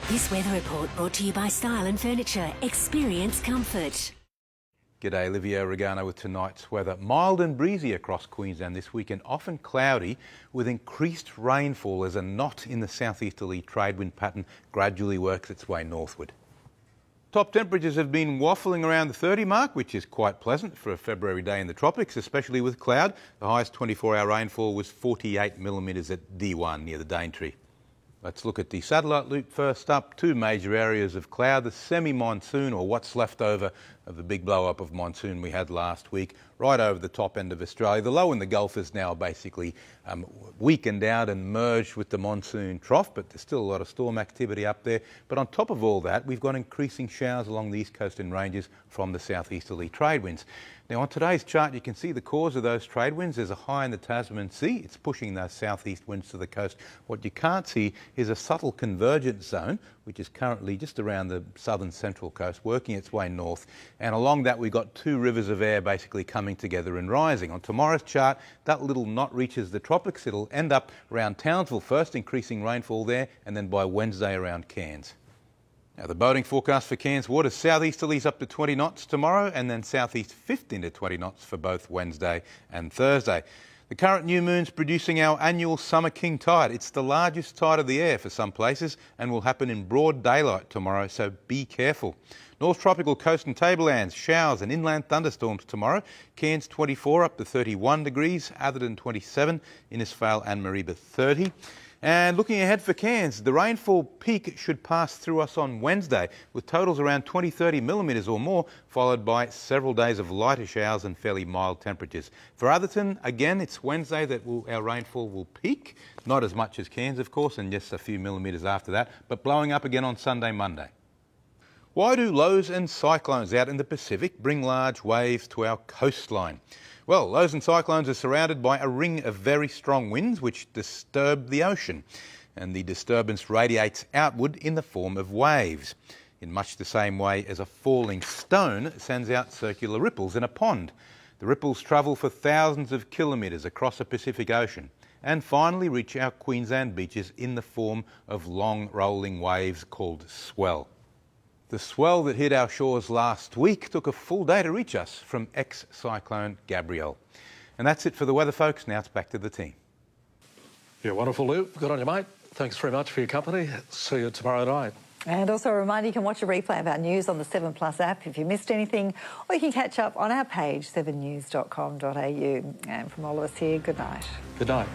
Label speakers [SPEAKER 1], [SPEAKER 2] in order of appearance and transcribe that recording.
[SPEAKER 1] This weather report brought to you by Style and Furniture. Experience comfort.
[SPEAKER 2] G'day, Livio, Regano with tonight's weather. Mild and breezy across Queensland this weekend, often cloudy with increased rainfall as a knot in the southeasterly trade wind pattern gradually works its way northward. Top temperatures have been waffling around the 30 mark, which is quite pleasant for a February day in the tropics, especially with cloud. The highest 24-hour rainfall was 48 millimetres at D1 near the Daintree. Let's look at the satellite loop first up. Two major areas of cloud, the semi-monsoon, or what's left over of the big blow-up of monsoon we had last week, right over the top end of Australia. The low in the Gulf is now basically weakened out and merged with the monsoon trough, but there's still a lot of storm activity up there. But on top of all that, we've got increasing showers along the east coast and ranges from the southeasterly trade winds. Now on today's chart you can see the cause of those trade winds. There's a high in the Tasman Sea. It's pushing those southeast winds to the coast. What you can't see is a subtle convergence zone which is currently just around the southern central coast working its way north, and along that we've got two rivers of air basically coming together and rising. On tomorrow's chart that little knot reaches the tropics. It'll end up around Townsville first, increasing rainfall there, and then by Wednesday around Cairns. Now the boating forecast for Cairns waters, southeasterlies up to 20 knots tomorrow and then southeast 15 to 20 knots for both Wednesday and Thursday. The current new moon's producing our annual summer king tide. It's the largest tide of the year for some places and will happen in broad daylight tomorrow, so be careful. North tropical coast and tablelands, showers and inland thunderstorms tomorrow. Cairns 24 up to 31 degrees, Atherton 27, Innisfail and Mareeba 30. And looking ahead for Cairns, the rainfall peak should pass through us on Wednesday with totals around 20-30 millimetres or more, followed by several days of lighter showers and fairly mild temperatures. For Atherton, again, it's Wednesday that our rainfall will peak. Not as much as Cairns, of course, and just a few millimetres after that, but blowing up again on Sunday, Monday. Why do lows and cyclones out in the Pacific bring large waves to our coastline? Well, lows and cyclones are surrounded by a ring of very strong winds which disturb the ocean, and the disturbance radiates outward in the form of waves, in much the same way as a falling stone sends out circular ripples in a pond. The ripples travel for thousands of kilometres across the Pacific Ocean and finally reach our Queensland beaches in the form of long rolling waves called swell. The swell that hit our shores last week took a full day to reach us from ex-cyclone Gabrielle. And that's it for the weather, folks. Now it's back to the team.
[SPEAKER 3] Yeah, wonderful, Lou. Good on you, mate. Thanks very much for your company. See you tomorrow night.
[SPEAKER 4] And also a reminder, you can watch a replay of our news on the 7 Plus app if you missed anything, or you can catch up on our page, 7news.com.au. And from all of us here, good night.
[SPEAKER 3] Good night.